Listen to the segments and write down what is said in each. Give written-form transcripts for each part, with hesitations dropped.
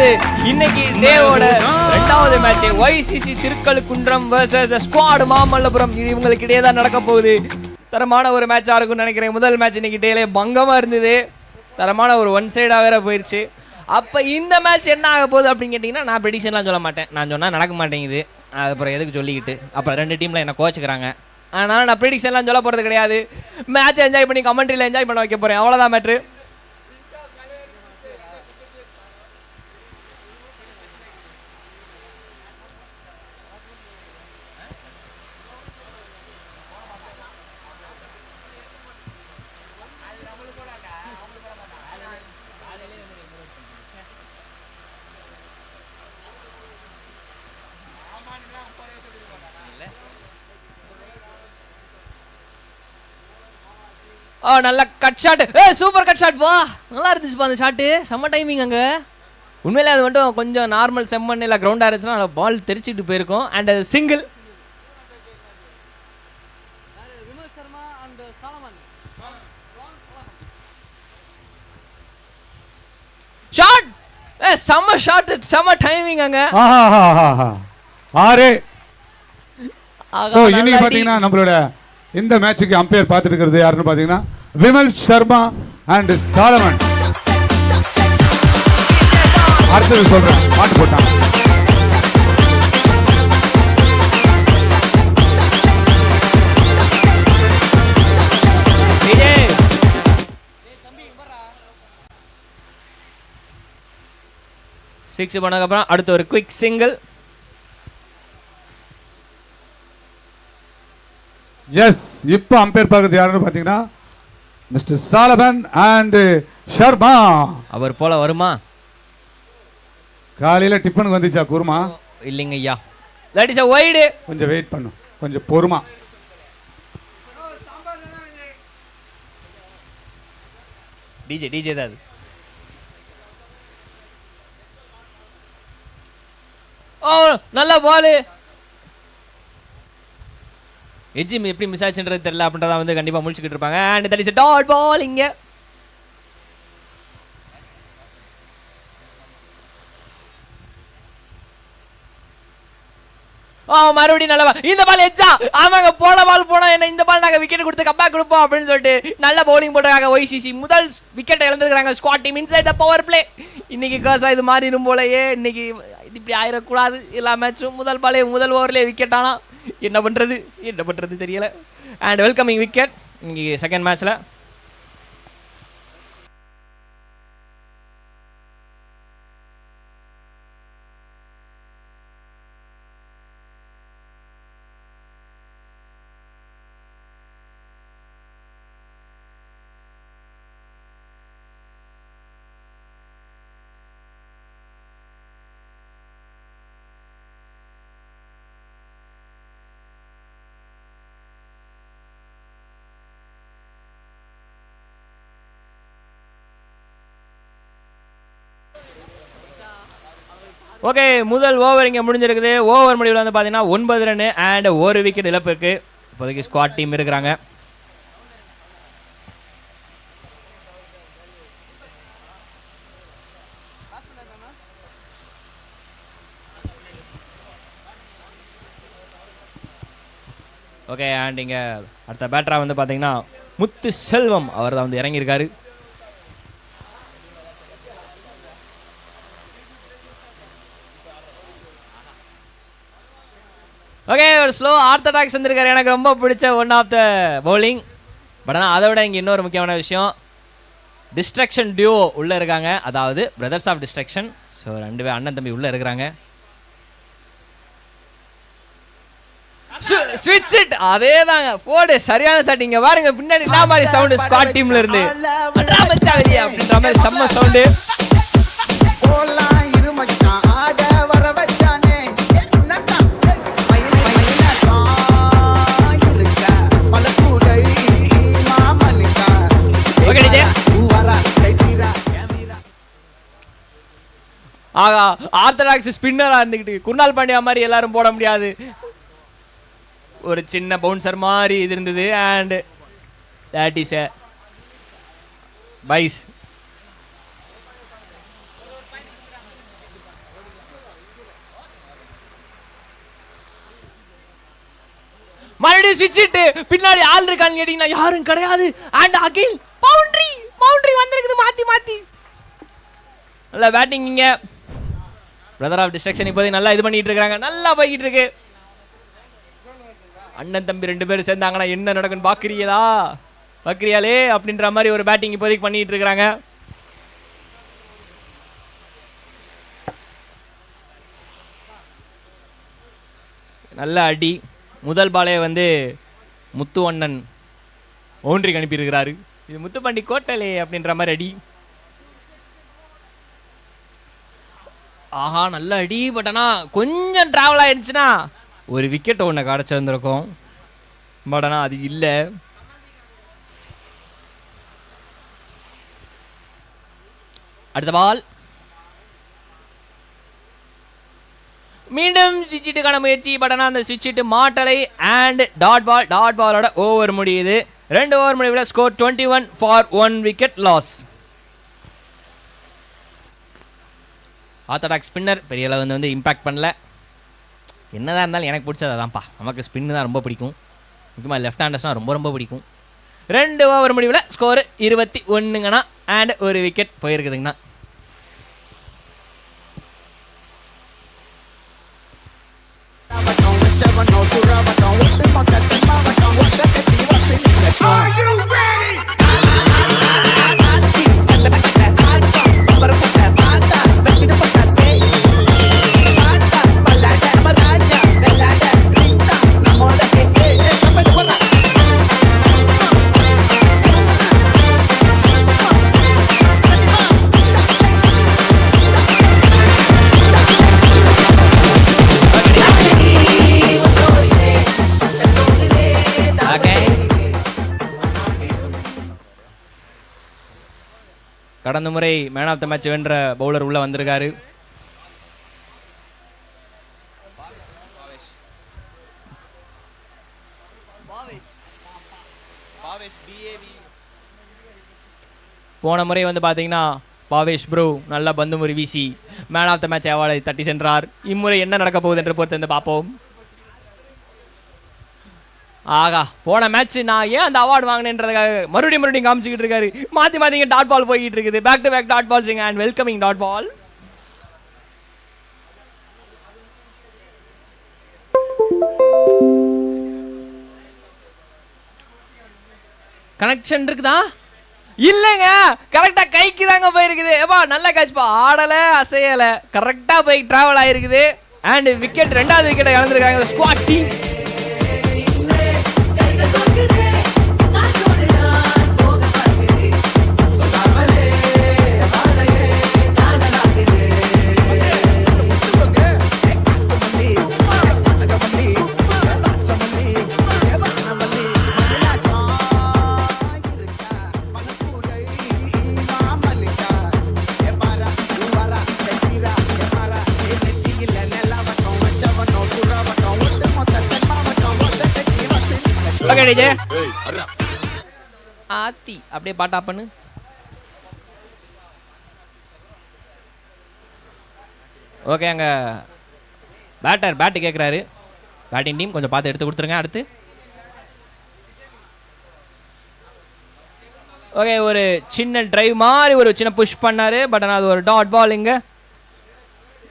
முடிஞ்சிருக்குது இன்னைக்கு டேவோட ரெண்டாவது match. YCC Thirukkazhukundram vs the squad Mamallapuram. இவங்களுக்கு இடையே தான் நடக்க போகுது. தரமான ஒரு மேட்சா இருக்கும்னு நினைக்கிறேன். முதல் மேட்ச் இன்னைக்கு டேலே பங்கமா இருந்தது. தரமான ஒரு ஒன் சைடா வேற போயிடுச்சு. அப்போ இந்த மேட்ச் என்ன ஆக போகுது அப்படின்னு கேட்டிங்கன்னா, நான் ப்ரெடிக்ஷன்லாம் சொல்ல மாட்டேன். நான் சொன்னால் நடக்க மாட்டேங்குது. அப்புறம் எதுக்கு சொல்லிக்கிட்டு அப்புறம் ரெண்டு டீமில் என்ன கோச்சுக்கிறாங்க. அதனால் நான் ப்ரெடிக்ஷன்லாம் சொல்ல போகிறது கிடையாது. மேட்ச் என்ஜாய் பண்ணி கமெண்ட்ரியில் என்ஜாய் பண்ண வைக்க போகிறேன். அவ்வளோதான் மேட்ரு. நல்ல cut shot. Super cut shot. வா, நல்லா இருந்துச்சுப்பா அந்த ஷாட்டு. செம்ம டைமிங் அங்கே. உண்மையிலே அது மட்டும் கொஞ்சம் நார்மல் செம்மண் இல்லை கிரவுண்டாக இருந்துச்சுன்னா பால் தெரிச்சிட்டு போயிருக்கும். And single shot. செம்ம ஷாட், செம்ம டைமிங் அங்க. ஆரே சோ இனி பாத்தீங்கன்னா நம்மளோட இந்த மேட்சுக்கு அம்பையர் பார்த்துட்டு இருக்கிறது யாருன்னு பாத்தீங்கன்னா விமல் சர்மா அண்ட் சாலமன். அடுத்தது சொல்றேன், பாட்டு போட்டாங்க. சிக்ஸ் பண்ணதுக்கு அப்புறம் அடுத்து ஒரு குவிக் சிங்கிள். எஸ், இப்போ அம்பையர் பார்க்கறது யாருன்னு பாத்தீங்கன்னா மிஸ்டர் சாலமன் அண்ட் ஷர்மா. அவர் போல வருமா? காலையில டிஃபனுக்கு வந்துச்சா குருமா? இல்லைங்க ஐயா, தட் இஸ் a wide. கொஞ்சம் வெயிட் பண்ணும், கொஞ்சம் பொறுமா. டிஜே தான் அது. ஓ, நல்ல பால். எஜ்ஜி எப்படி மிஸ் ஆச்சுன்றது தெரியல. அப்படின்றத வந்து கண்டிப்பாக முடிச்சுக்கிட்டு இருப்பாங்க. And that is a dot ball. இங்கே மறுபடியும் நல்ல பால். இந்த பால் எச்சா? ஆமாங்க, போன பால் போனோம். என்ன இந்த பால் நாங்கள் விக்கெட் கொடுத்து கம்பேக் கொடுப்போம் அப்படின்னு சொல்லிட்டு நல்ல பவுலிங் போட்டுருக்காங்க. YCC முதல் விக்கெட்டை இழந்துருக்காங்க. Squad team inside the power play. இன்னைக்கு காசா இது மாறிடும் போலயே. இன்னைக்கு இது இப்படி ஆயிடக்கூடாது. எல்லா மேட்சும் முதல் பாலே முதல் ஓவர்லேயே விக்கெட். ஆனால் என்ன பண்ணுறது தெரியல. அண்ட் வெல்கமிங் விக்கெட் இன்னைக்கு செகண்ட் மேட்ச்சில். ஓகே, முதல் ஓவர் இங்கே முடிஞ்சிருக்குது. ஓவர் முடிவில் வந்து பார்த்தீங்கன்னா 9 ரன் அண்ட் 1 விக்கெட் இழப்புக்கு இப்போதைக்கு ஸ்குவாட் டீம் இருக்கிறாங்க. ஓகே, அண்ட் இங்கே அடுத்த பேட்டராக வந்து பார்த்தீங்கன்னா முத்து செல்வம் அவர் தான் வந்து இறங்கியிருக்காரு. ஓகே, ஒரு ஸ்லோ ஆர்த்தடாக்ஸ் வந்திருக்காரு. எனக்கு ரொம்ப பிடிச்ச one of the bowling. But ஆனால் அதை விட இங்கே இன்னொரு முக்கியமான விஷயம், டிஸ்ட்ரக்ஷன் டியூோ உள்ளே இருக்காங்க. அதாவது பிரதர்ஸ் ஆஃப் டிஸ்ட்ரக்ஷன். ஸோ 2 பேர் அண்ணன் தம்பி உள்ளே இருக்கிறாங்க. ஸ்விட்ச் இட், அதே தாங்க போடு. சரியான ஷாட். இங்கே பாருங்க பின்னாடி என்ன மாதிரி சவுண்டு ஸ்குவாட் டீம்ல இருந்து அப்படின்ற மாதிரி செம்ம சவுண்டு. ஆகா, ஆர்த்தடாக்ஸ் ஸ்பின்னரா இருந்துக்கிட்டு குர்னால் பாண்டியா மாதிரி எல்லாரும் போட முடியாது. ஒரு சின்ன பவுன்சர் மாதிரி இது இருந்தது. அண்ட் தட் இஸ் எ பைஸ். மறுபடியும் ஸ்விட்ச் இட்டு பின்னாடி ஆள் இருக்கான்னு கேட்டீங்கன்னா யாரும் கிடையாது. அண்ட் அகைன் பவுண்டரி வந்திருக்குது மாத்தி. நல்ல பேட்டிங் இங்க. பிரதர் ஆஃப் டிஸ்ட்ரக்ஷன் இப்போதைக்கு நல்லா இது பண்ணிட்டு இருக்காங்க. நல்லா போய்கிட்டு இருக்கு. அண்ணன் தம்பி 2 பேரும் சேர்ந்தாங்கன்னா என்ன நடக்குன்னு பாக்குறியாலே அப்படின்ற மாதிரி ஒரு பேட்டிங் இப்போதைக்கு பண்ணிட்டு இருக்காங்க. நல்ல அடி. முதல் பாலே வந்து முத்து அண்ணன் பவுண்டரிக்கு அனுப்பியிருக்கிறாரு. இது முத்துப்பாண்டி கோட்டலே அப்படின்ற மாதிரி அடி. ஆஹா நல்ல அடி. பட் ஆனால் கொஞ்சம் டிராவல் ஆயிருந்துச்சுன்னா ஒரு விக்கெட் ஒன்று கிடச்சிருந்துருக்கும். பட் ஆனால் அது இல்லை. அடுத்த பால் மீண்டும் சுவிட்சிட்டுக்கான முயற்சி. பட் ஆனால் அந்த சுவிட்சிட்டு மாட்டலை. அண்ட் டாட் பாலோட ஓவர் முடியுது. 2 ஓவர் முடிவில் score 21 for 1 wicket loss. Orthodox spinner பெரிய அளவு வந்து இம்பாக்ட் பண்ணல. என்னதான் இருந்தாலும் எனக்கு பிடிச்சது அதான்ப்பா. நமக்கு ஸ்பின்னு தான் ரொம்ப பிடிக்கும். முக்கியமாக லெஃப்ட் ஹேண்டர்ஸ்னால் ரொம்ப பிடிக்கும். 2 ஓவர் முடிவில் ஸ்கோர் 21ங்கண்ணா. அண்ட் ஒரு விக்கெட் போயிருக்குதுங்கண்ணா. கடந்த முறை மேன் ஆஃப் த மேட்ச் வென்ற பவுலர் உள்ள வந்திருக்காரு. போன முறை வந்து பார்த்தீங்கன்னா பாவேஷ் ப்ரோ நல்லா பந்து முறை வீசி மேன் ஆஃப் த மேட்ச் அவார்டை தட்டி சென்றார். இம்முறை என்ன நடக்க போகுது என்று பொறுத்து வந்து பார்ப்போம். ஆகா போன மேட்ச் நான் ஏன் அந்த அவார்டு வாங்கினேன்றதுக்காக மறுபடியும் காமிச்சிக்கிட்டு இருக்காரு. மாற்றிங்க டாட் பால் போய்கிட்டு இருக்குது. பேக் டு பேக் டாட் பால்ஸிங் and welcoming dot ball. Connection இருக்குதா? இல்லைங்க, கரெக்டாக கைக்கு தாங்க போயிருக்குது. ஏப்பா நல்ல கேட்ச்பா. ஆடலை அசையலை, கரெக்டாக போய் ட்ராவல் ஆகிருக்குது. அண்ட் விக்கெட் 2வது விக்கெட்டை இழந்திருக்காங்க ஸ்குவாட் டீம். ஆத்தி அப்படியே பாட்டா பண்ணு. ஓகே, அங்க பேட்டு கேட்குறாரு. பேட்டிங் டீம் கொஞ்சம் பார்த்து எடுத்து கொடுத்துருங்க. அடுத்து ஓகே, ஒரு சின்ன டிரைவ் மாதிரி ஒரு சின்ன புஷ் பண்ணாரு. பட் ஆனால் அது ஒரு டாட் பால். இங்க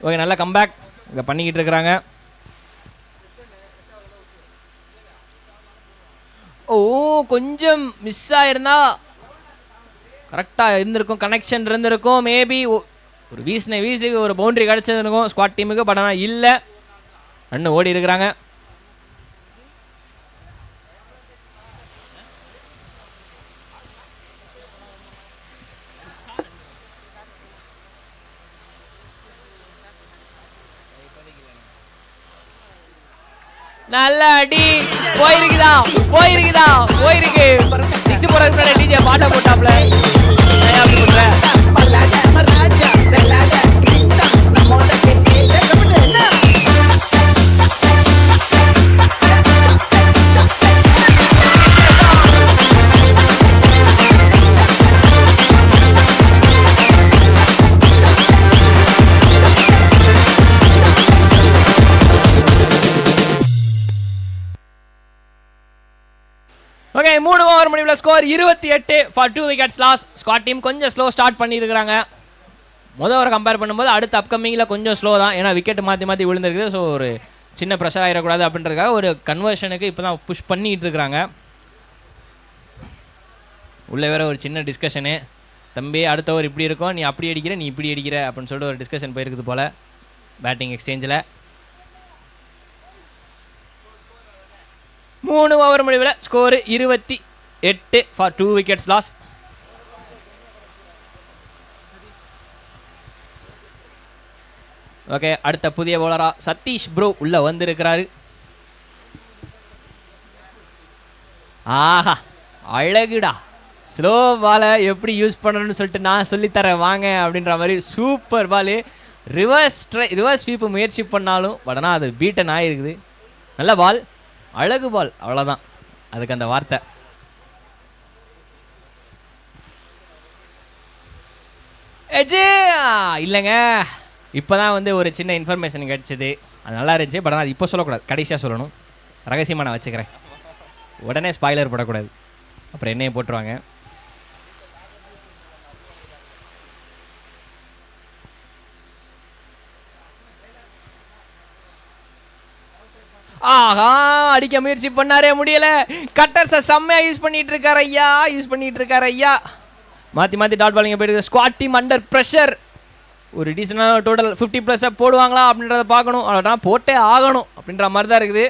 ஓகே, நல்ல கம்பேக் இங்கே பண்ணிக்கிட்டு இருக்கிறாங்க. ஓ கொஞ்சம் மிஸ் ஆயிருந்தா கரெக்டாக இருந்திருக்கும், கனெக்ஷன் இருந்திருக்கும். மேபி ஒரு வீசுக்கு ஒரு பவுண்டரி கிடச்சிருக்கும் ஸ்குவாட் டீமுக்கு. பட் ஆனால் இல்லை, ரன்னு ஓடி இருக்கிறாங்க. நல்ல அடி. போயிருக்குதா? போயிருக்கு. 6 போறதுக்கு முன்னாடி டிஜே பாட்டை போட்டாப்ல. ஓகே 3 ஓவர் முடிவில் score 28 for 2 wickets loss. Squad team கொஞ்சம் ஸ்லோ ஸ்டார்ட் பண்ணியிருக்கிறாங்க. முதல் ஓவர் கம்பேர் பண்ணும்போது அடுத்த அப்கமிங்கில் கொஞ்சம் ஸ்லோ தான், ஏன்னா விக்கெட் மாற்றி மாற்றி விழுந்துருக்குது. ஸோ ஒரு சின்ன ப்ரெஷர் ஆகிடக்கூடாது அப்படின்றதுக்காக ஒரு கன்வர்ஷனுக்கு இப்போ தான் புஷ் பண்ணிகிட்டு இருக்கிறாங்க. உள்ளே வேற ஒரு சின்ன டிஸ்கஷனு, தம்பி அடுத்த ஓவர் இப்படி இருக்கும், நீ அப்படி அடிக்கிற நீ இப்படி அடிக்கிற அப்படின்னு சொல்லிட்டு ஒரு டிஸ்கஷன் போயிருக்குது போல் பேட்டிங் எக்ஸ்சேஞ்சில். 3 ஓவர் முடிவில் score 28 for 2 wickets loss. Okay, அடுத்த புதிய பவுலரா சதீஷ் ப்ரோ உள்ள வந்திருக்கிறாரு. ஆஹா அழகுடா, ஸ்லோ பாலை எப்படி யூஸ் பண்ணணும்னு சொல்லிட்டு நான் சொல்லித்தரேன் வாங்க அப்படின்ற மாதிரி சூப்பர் பாலு. ரிவர்ஸ் ஸ்வீப்பு முயற்சி பண்ணாலும் பட் ஆனால் அது பீட்டன் ஆகிருக்குது. நல்ல பால், அழகு பால், அவ்வளோதான் அதுக்கு அந்த வார்த்தை. இல்லைங்க, இப்போ தான் வந்து ஒரு சின்ன இன்ஃபர்மேஷன் கிடச்சிது, அது நல்லா இருந்துச்சு. பட் ஆனால் அது இப்போ சொல்லக்கூடாது, கடைசியாக சொல்லணும், ரகசியமாக நான் வச்சுக்கிறேன். உடனே ஸ்பாய்லர் போடக்கூடாது, அப்புறம் என்னையே போட்டுருவாங்க. ஆஹா அடிக்க முயற்சி பண்ணாரே, முடியல. கட்டர்ஸை செம்மையாக யூஸ் பண்ணிட்டு இருக்காரு ஐயா. மாற்றி மாற்றி டாட் பாலிங்க போயிருக்கு. Squad team under pressure. ஒரு டீசெண்டான டோட்டல் 50+ போடுவாங்களா அப்படின்றத பார்க்கணும். ஆனால் போட்டே ஆகணும் அப்படின்ற மாதிரி தான் இருக்குது.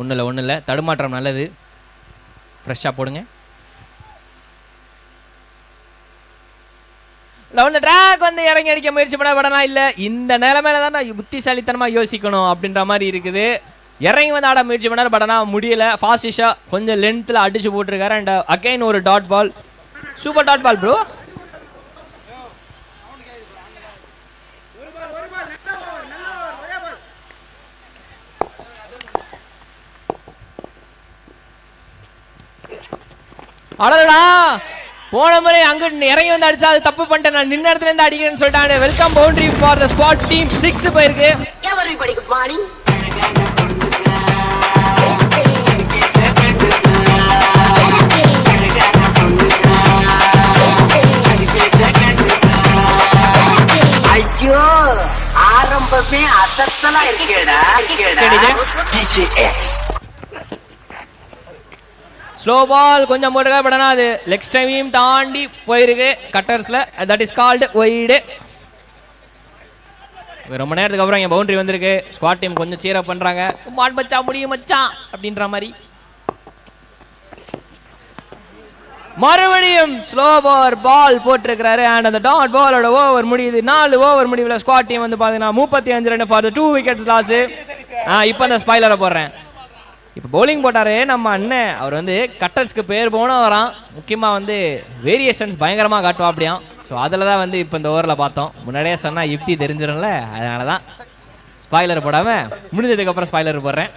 ஒன்றும் இல்லை, தடுமாற்றம் நல்லது, ஃப்ரெஷ்ஷாக போடுங்க. லெவன் ட்ராக் வந்து இறங்கி அடிக்க முயற்சி பண்ண படனா இல்லை, இந்த நிலைமையில தான் நான் புத்திசாலித்தனமாக யோசிக்கணும் அப்படின்ற மாதிரி இருக்குது. இறங்கி வந்து ஆட முயற்சி பண்ணார், பட் ஆனால் முடியல. ஃபாஸ்டிஷாக கொஞ்சம் லென்த்தில் அடிச்சு போட்டிருக்காரு. அண்ட் அகைன் ஒரு dot ball, super dot ball bro. அடடா, போன முறை அங்க இறங்கி வந்து அடிச்சா அது தப்பு பண்ணிட்டேன், நான் நின்ன இடத்துல இருந்து அடிக்கிறேன்னு சொல்லிட்டாங்க. Welcome boundary for the squad team. 6 போயிருக்கு. ஐயோ, ஆரம்பமே அசத்தலா இருக்கேடா. ஸ்லோ பால் கொஞ்சம் போட்டுக்க, பட் ஆனால் அது லெக்ஸ் டைமையும் தாண்டி போயிருக்கு கட்டர்ஸில். That is called wide. ரொம்ப நேரத்துக்கு அப்புறம் இங்கே பவுண்டரி வந்திருக்கு. ஸ்குவாட் டீம் கொஞ்சம் சீரப் பண்ணுறாங்க. மாட் மச்சா முடியும் மச்சான் அப்படின்ற மாதிரி. மறுபடியும் ஸ்லோ பால் போட்டிருக்கிறாரு. அண்ட் அந்த டாட் பாலோட ஓவர் முடியுது. 4 ஓவர் முடிவில் ஸ்குவாட் டீம் வந்து பார்த்தீங்கன்னா 35 ரன் ஃபார் 2 விக்கெட்ஸ் லாஸு. இப்போ அந்த ஸ்பாய்லரை போடுறேன். இப்போ பவுலிங் போட்டார் நம்ம அண்ணன். அவர் வந்து கட்டர்ஸ்க்கு பேர் போனால் வரான். முக்கியமாக வந்து வேரியேஷன்ஸ் பயங்கரமாக காட்டுவா அப்படியாம். ஸோ அதில் தான் வந்து இப்போ இந்த ஓவரில் பார்த்தோம். முன்னாடியே சொன்னால் யுக்தி தெரிஞ்சிடும்ல, அதனால தான் ஸ்பாய்லர் போடாமல் முடிஞ்சதுக்கப்புறம் ஸ்பாய்லர் போடுறேன்.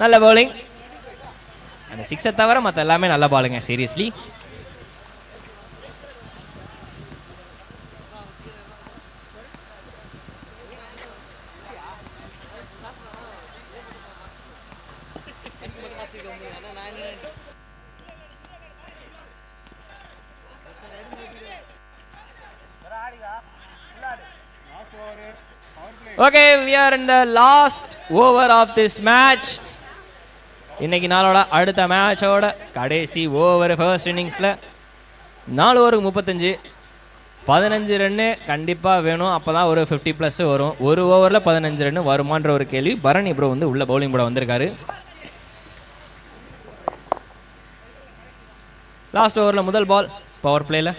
நல்ல பவுலிங். அந்த 6 தவிர மற்ற எல்லாமே நல்ல பாலுங்க, seriously. Okay, we are in the last over of this match. இன்னைக்கு நாளோட அடுத்த மேட்சோட கடைசி ஓவர் ஃபர்ஸ்ட் இன்னிங்ஸில் 4 ஓவருக்கு 35, 15 ரன்னு கண்டிப்பாக வேணும். அப்போ தான் ஒரு 50+ வரும். ஒரு ஓவரில் 15 ரன்னு வருமான்ற ஒரு கேள்வி. பரணி ப்ரோ வந்து உள்ள பவுலிங் போட வந்திருக்காரு. லாஸ்ட் ஓவரில் முதல் பால் பவர் பிளேயில்.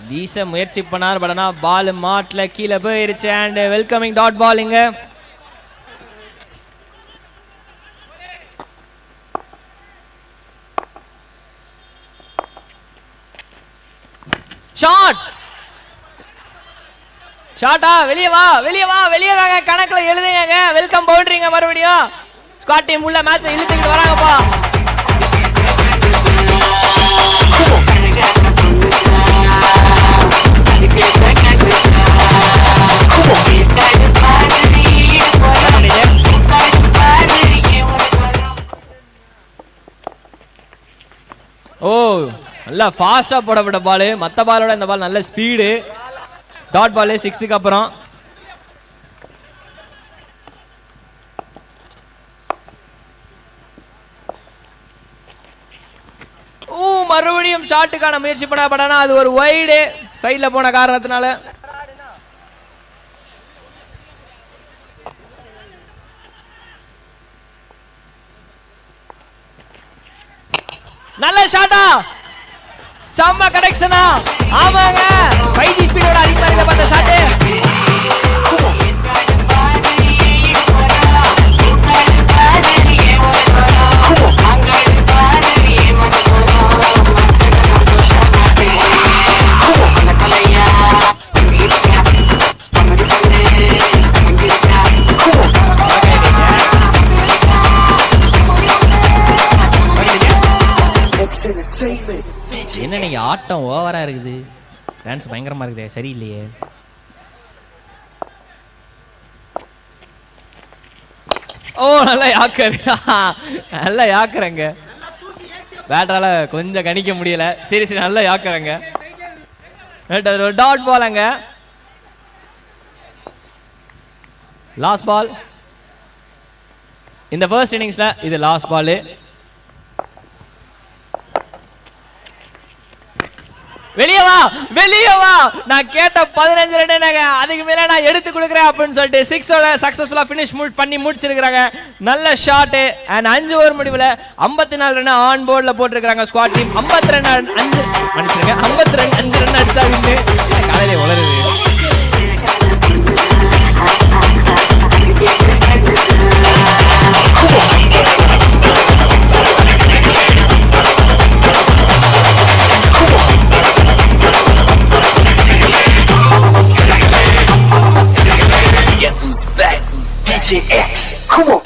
வீச முயற்சி பண்ணார், பட் ஆனால் பால் மாட்டில் கீழே போயிருச்சு. அண்ட் வெல்கமிங் டாட் பாலிங்க. ஷாட், ஷாட்டா, வெளியே வா வெளியே வாங்க, கணக்கில் எழுதுங்க. வெல்கம் பவுண்டரிங்க. மறுபடியும் ஸ்குவாட் டீம் உள்ள மேட்சை இழுத்துக்கிட்டு வராங்கப்பா. நல்லா ஃபாஸ்டா போடப்பட்ட பால், மற்ற பாலோட இந்த பால் நல்ல ஸ்பீடு. டாட் பால் 6க்கு அப்புறம். மறுபடியும் ஷாட்டுக்கான முயற்சி பண்ணப்படானா அது ஒரு வைடு சைட்ல போன காரணத்தினால. நல்ல ஷாட்டா, செம்ம கனெக்ஷனா. ஆமாங்க, 5G ஸ்பீடோட அதிகமா இருந்த பார்த்த ஷாட்டு. என்ன நீங்க ஆட்டம் ஓவரா இருக்குது, டான்ஸ் பயங்கரமா இருக்குது, சரியில்லையே. ஓ நல்லா யாக்கர், நல்லா யாக்குறங்க. பேட்டரால கொஞ்சம் கணிக்க முடியல. சரி சரி, நல்லா யாக்குறங்க. டாட் பாலங்க. லாஸ்ட் பால் இந்த ஃபர்ஸ்ட் இன்னிங்ஸ்ல, இது லாஸ்ட் பால். வெளியே வா, வெளியே வா. நான் கேட்ட 15 ரன், அதுக்கு மேல நான் எடுத்து கொடுக்குறேன் அப்படின்னு சொல்லிட்டு 6ஓட சக்சஸ்ஃபுல்லா ஃபினிஷ் பண்ணி முடிச்சிருக்காங்க. நல்ல ஷாட். அண்ட் 5 ஓவர் முடிவுல 54 ரன் ஆன் போர்ட்ல போட்டிருக்காங்க ஸ்குவாட் டீம். 52 ரன் 5 ரன் அடிச்சா வின்னு. காலையில உளருது. Guess who's back? DJ X. Come on.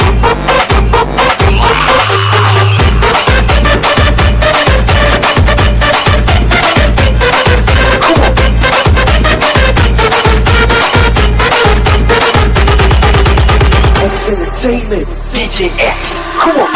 X Entertainment. DJ X. Come on.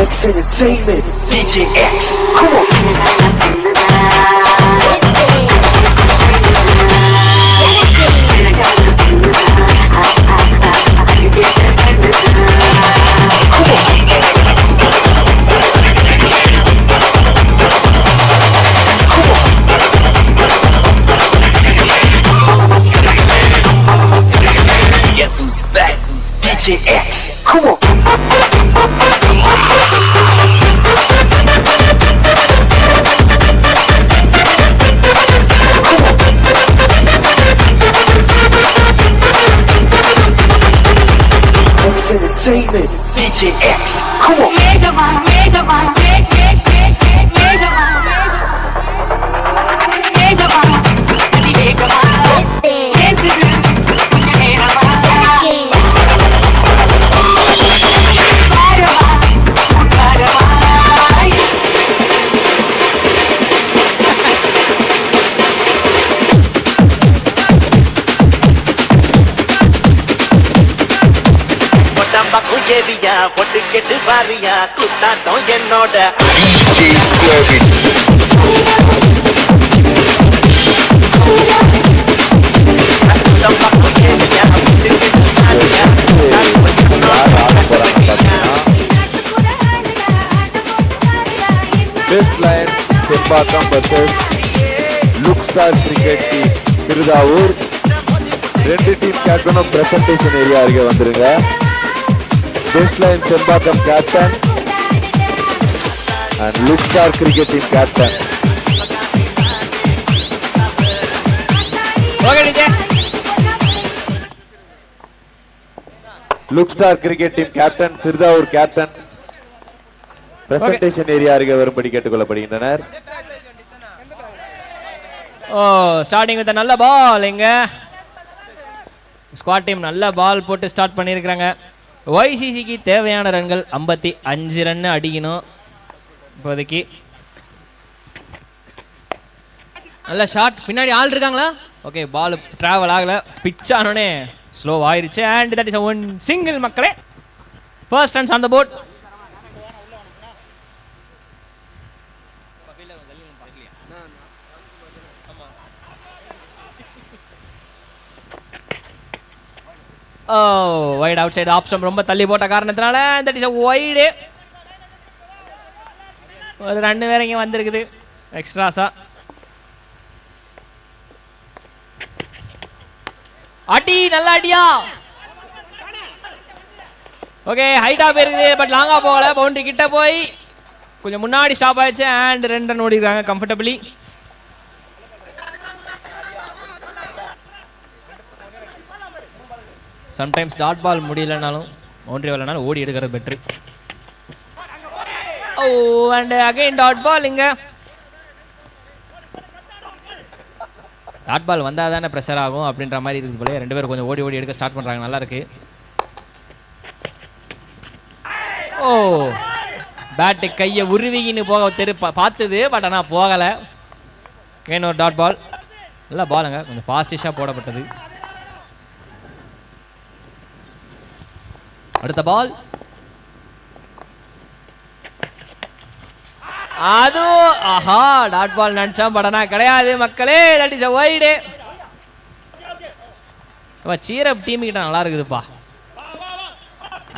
Entertainment. DJ X. Come on. Guess who's back? DJ X. Come on. Entertainment. DJ X. Come on. பொட்டு கெட்டு பாரியா குத்தாட்டம் என்னோட DJ Square. Best line, Kembatham versus Looks star cricket team Thiruthavur. 2 team captain presentation area அருகே வந்துருங்க. Best line Sembakkam captain and look star cricket team captain. Look star cricket team captain Siruthavur captain presentation area அருகே வரும்படி கேட்டுக்கொள்ளப்படுகின்றனர். ஓ starting with நல்ல பால். எங்க squad team நல்ல பால் போட்டு start பண்ணியிருக்கிறாங்க. YCCக்கு தேவையான ரன்கள் 55 ரன் அடிக்கணும் இப்போதைக்கு. நல்ல ஷாட். பின்னாடி ஆள் இருக்காங்களா? ஓகே பால் டிராவல் ஆகல, பிட்ச் ஆனோடனே ஸ்லோ ஆயிருச்சு. And that is one single மக்களே. First runs on the board. Oh wide outside option ரொம்ப தள்ளி போட்ட காரணத்தினால தட் இஸ் வைடு. ஒரு ரன் வேற இங்கே வந்திருக்குது எக்ஸ்ட்ராஸா. அடி நல்ல அடியா. ஓகே ஹைட்டா போயிருக்குது பட் லாங்கா போகல. பவுண்டரி கிட்ட போய் கொஞ்சம் முன்னாடி ஸ்டாப் ஆயிடுச்சு. அண்ட் 2 ரன் ஓடிக்கிறாங்க கம்ஃபர்டபிளி. சம்டைம்ஸ் டாட் பால் முடியலனாலும் பவுண்டரி வரலனாலும் ஓடி எடுக்கிறது பெட்ரு. Oh and again dot ball. இங்க டாட் பால் வந்தால் தானே ப்ரெஷர் ஆகும் அப்படின்ற மாதிரி இருக்குது போல. 2 பேரும் கொஞ்சம் ஓடி ஓடி எடுக்க ஸ்டார்ட் பண்ணுறாங்க. நல்லா இருக்கு. ஓ பேட்டு கையை உருவிக்கின்னு போக பார்த்தது பட் ஆனால் போகலை. ஏன் ஒரு டாட் பால். நல்லா பாலுங்க, கொஞ்சம் ஃபாஸ்டிஷாக போடப்பட்டது. அடுத்த பால். அதுவும் ஆஹா டாட் பால் நினைச்சா பட் ஆனால் கிடையாது மக்களே. That is a wide. சீரப் டீம் கிட்ட நல்லா இருக்குதுப்பா.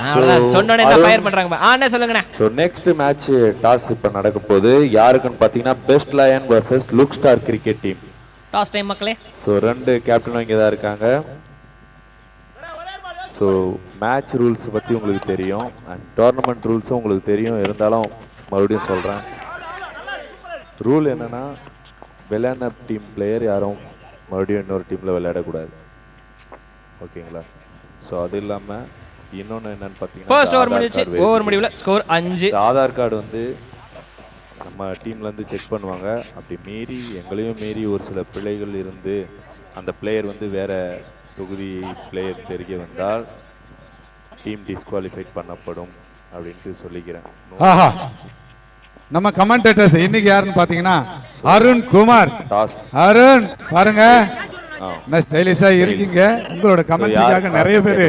அவ்வளவுதான் சொன்னோனே என்ன ஃபயர் பண்றாங்க. என்ன சொல்லுங்கண்ணே. சோ நெக்ஸ்ட் மேட்ச் டாஸ் இப்ப நடக்க போகுது. யாருக்குன்னு பாத்தீங்கன்னா best lion versus look star cricket team. Toss time மக்களே. சோ 2 கேப்டனும் இங்க தான் இருக்காங்க. ஸோ மேட்ச் ரூல்ஸ் பற்றி உங்களுக்கு தெரியும் அண்ட் டோர்னமெண்ட் ரூல்ஸும் உங்களுக்கு தெரியும். இருந்தாலும் மறுபடியும் சொல்கிறேன். ரூல் என்னென்னா விளையாடின டீம் பிளேயர் யாரும் மறுபடியும் இன்னொரு டீமில் விளையாடக்கூடாது. ஓகேங்களா? ஸோ அது இல்லாமல் இன்னொன்று என்னன்னு பார்த்தீங்கன்னா ஆதார் கார்டு வந்து நம்ம டீம்லேருந்து செக் பண்ணுவாங்க. அப்படி மீறி எங்களையும் மீறி ஒரு சில பிழைகள் இருந்து அந்த பிளேயர் வந்து வேறு தொகுதி பிளேயர் தெரிய வந்தால் டீம் டிஸ்குவாலிஃபைட் பண்ணப்படும் அப்படின்ட்டு சொல்லிக்கிறேன். நம்ம கமெண்டேட்டர்ஸ் இன்னைக்கு யாருன்னு பாத்தீங்கன்னா அருண் குமார். அருண் பாருங்க ஸ்டைலிஷா இருக்கீங்க. உங்களோட கமெண்ட்காக நிறைய பேர்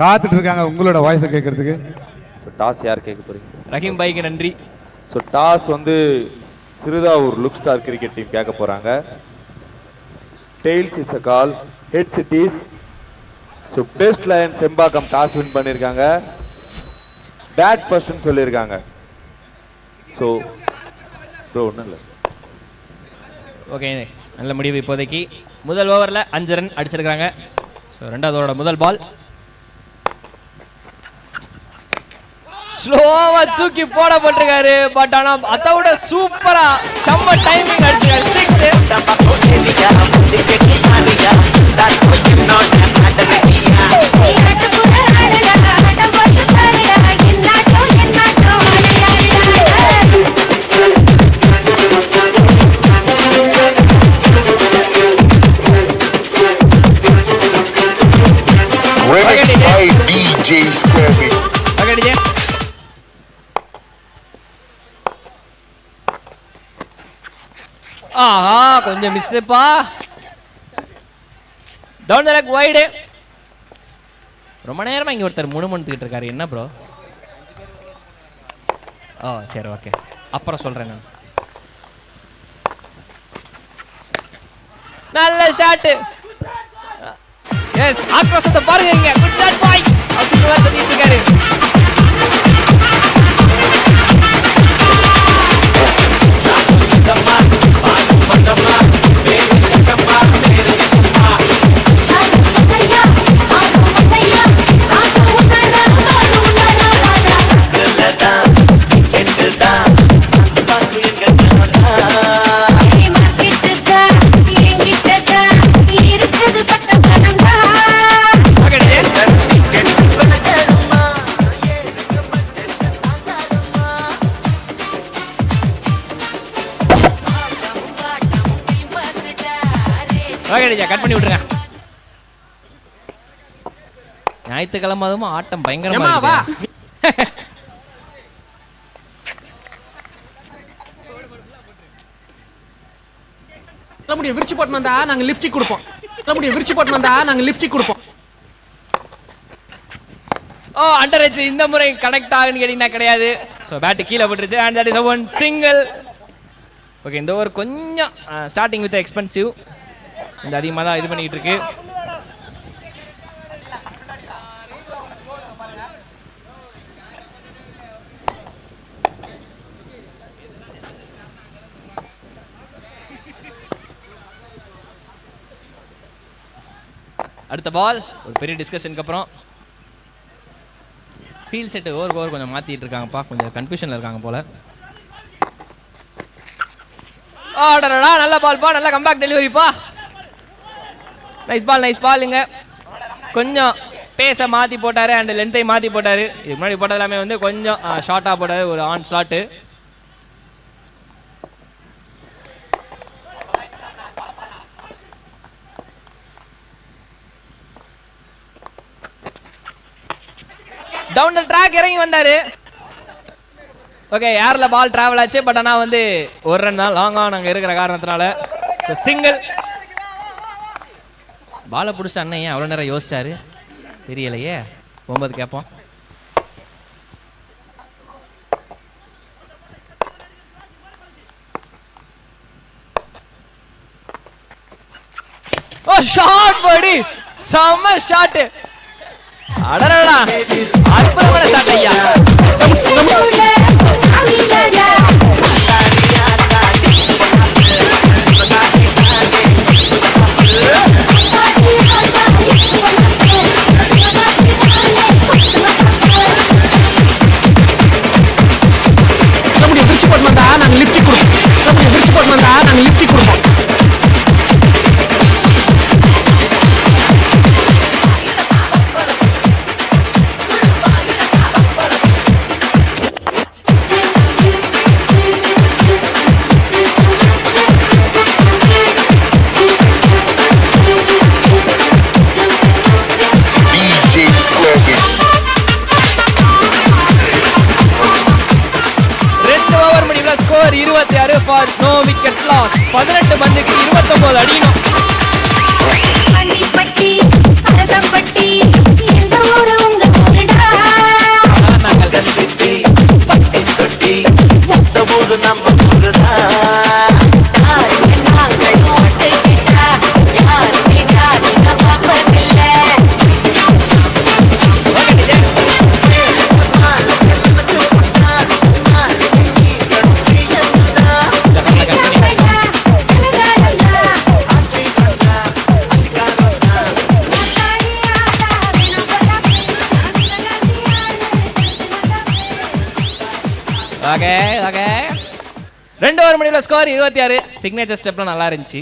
காத்துட்டு இருக்காங்க உங்களோட வாய்ஸை கேட்கறதுக்கு. டாஸ் யார் கேட்க போறீங்க? ரஹீம் பாய்க்கு நன்றி. ஸோ டாஸ் வந்து Siruthavur look star cricket team கேட்க போறாங்க. Tails is a call, heads it is. So best lion Sembakkam toss win பண்ணியிருக்காங்க. பேட் ஃபர்ஸ்ட்னு சொல்லியிருக்காங்க. ஸோ ப்ரோ ஒன்றும் இல்லை. ஓகே நல்ல முடிவு. இப்போதைக்கு முதல் ஓவரில் 5 ரன் அடிச்சிருக்காங்க. ஸோ 2வது ஓவரோட முதல் பால் ஸ்லோவா தூக்கி போடப்பட்டிருக்காரு. பட் ஆனா அதை விட சூப்பரா செம்ம டைமிங் அடிச்சிருக்காரு. 6. ஆஹா கொஞ்சம் மிஸ்ஸுப்பா. Down the leg wide. ரொம்ப நேரமா இங்க ஒருத்தர் முணுமுணுத்துக்கிட்டு இருக்காரு. என்ன ப்ரோ? ஓ சரி ஓகே அப்புறம் சொல்றேன் நான். நல்ல ஷாட். எஸ் ஆக்ரோஷத்தை பாருங்க இங்க. குட் ஷாட் பாய் அப்படின்னு சொல்லிட்டு இருக்காரு. ஐடியா, கட் பண்ணி விட்டுருங்க. ஞாயிற்றுக்கிழமை அதுவும் ஆட்டம் பயங்கரமா இருக்கு. முடிய விரிச்சு போட்டு வந்தா நாங்க லிப்ஸ்டிக் கொடுப்போம். முடிய விரிச்சு போட்டு வந்தா நாங்க லிப்ஸ்டிக் கொடுப்போம். ஓ அண்டர் எட்ஜ் இந்த முறை கனெக்ட் ஆகுன்னு கேட்டீங்கன்னா கிடையாது. ஸோ பேட்டு கீழே போட்டுருச்சு. And that is one single. Okay, இந்த ஓவர் கொஞ்சம் ஸ்டார்டிங் வித் எக்ஸ்பென்சிவ், இந்த அதிகமாக தான் இது பண்ணிக்கிட்டு இருக்கு. அடுத்த பால் ஒரு பெரிய டிஸ்கஷனுக்கு அப்புறம் ஃபீல் செட்டு ஓவர் கொஞ்சம் மாற்றிட்டு இருக்காங்கப்பா, கொஞ்சம் கன்ஃபியூஷனில் இருக்காங்க போல. ஆடடா நல்ல பால்ப்பா, நல்ல கம்பேக் டெலிவரிப்பா. நைஸ் பாலுங்க. கொஞ்சம் பேஸை மாற்றி போட்டார் அண்ட் லென்த்தை மாற்றி போட்டார். இதுக்கு முன்னாடி போட்டது எல்லாமே வந்து கொஞ்சம் ஷார்ட்டாக போட்டார், ஒரு on slot. Down the track இறங்கி வந்தாரு. ஓகே, ஏர்ல பால் டிராவல் ஆச்சு. பட் ஆனால் வந்து ஒரு ரன் தான் லாங் ஆன் அங்கே இருக்கிற காரணத்தினால. So single. பாலை பிடிச்சிட்டு அண்ணன் ஏன் அவ்வளோ நேரம் யோசிச்சாரு தெரியலையே. 9 கேட்போம். ஓ ஷாட் படி, செம்ம ஷாட். அடடா அற்புதமான ஷாட் ஐயா. நம்முடைய விரிச்சு போட்டு வந்தா நாங்க லிப்ஸ்டிக் கொடுப்போம். நம்முடைய விரிச்சு போட்டு வந்தா நாங்க லிப்ஸ்டிக் கொடுப்போம். Score 26 for no wicket loss. 18 பந்துக்கு 29 அடிக்கணும். ஓகே ஓகே, 2 ஓவர் முடிவில் ஸ்கோர் 26. சிக்னேச்சர் ஸ்டெப்லாம் நல்லா இருந்துச்சு.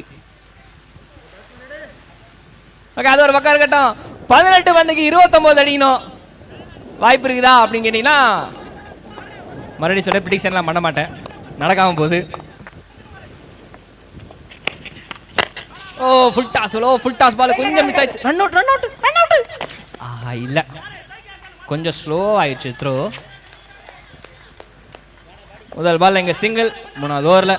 ஓகே, அது ஒரு பக்கம் இருக்கட்டும். 18 பந்துக்கு 29 அடிக்கணும். வாய்ப்பு இருக்குதா அப்படின்னு கேட்டீங்கன்னா மறுபடியும் சொல்ல ப்ரிடிக்ஷன்லாம் பண்ண மாட்டேன், நடக்காம போகுது. ஓ ஃபுல் டாஸ் பால் கொஞ்சம் மிஸ் ஆயிடுச்சு. Run out. ஆஹா இல்லை, கொஞ்சம் ஸ்லோ ஆயிடுச்சு த்ரோ. முதல் பால் இங்க சிங்கிள். 3வது ஓவர்ல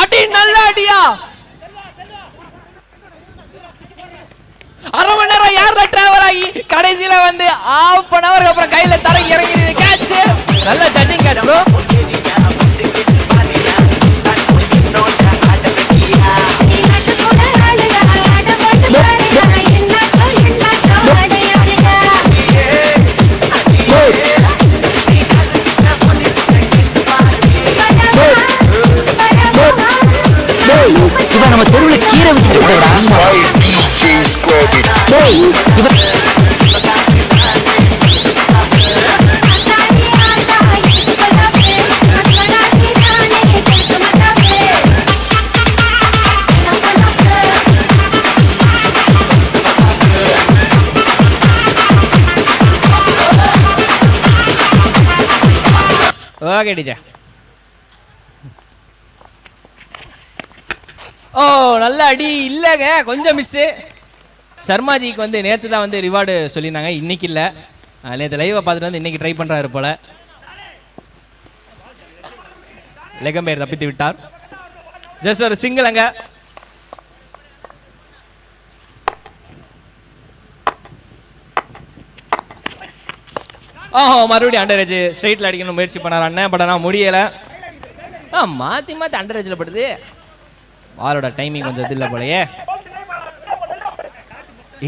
அடி, நல்ல அடியா. அரை மணி நேரம் யார்ல டிராவல் ஆகி கடைசியில வந்து ½ an hour அப்புறம் கையில தர இறங்கி கேட்ச். நல்ல ஜட்ஜிங் கேட்ச் ப்ரோ. இவன் நம்ம தெருவில் கீரை விட்டுட்டு ஓகே ஓகே டிஜே. ஓ நல்ல அடி இல்லைங்க, கொஞ்சம் மிஸ்ஸு. சர்மாஜிக்கு வந்து நேற்று தான் வந்து ரிவார்டு சொல்லியிருந்தாங்க, இன்னைக்கு இல்லை. நேற்று லைவை பார்த்துட்டு வந்து இன்னைக்கு ட்ரை பண்ணுறாரு போல. லெகம்பேர் தப்பித்து விட்டார். ஜஸ்ட் ஒரு சிங்கிள் அங்க. ஓஹோ மறுபடியும் அண்டர் ஏஜ் ஸ்ட்ரைட்ல அடிக்கணும் முயற்சி பண்ணார் அண்ணன், பட் ஆனால் முடியலை. மாற்றி மாற்றி அண்டர் ஏஜில் படுது. பாலோட டைமிங் கொஞ்சம் இது இல்லை போலையே.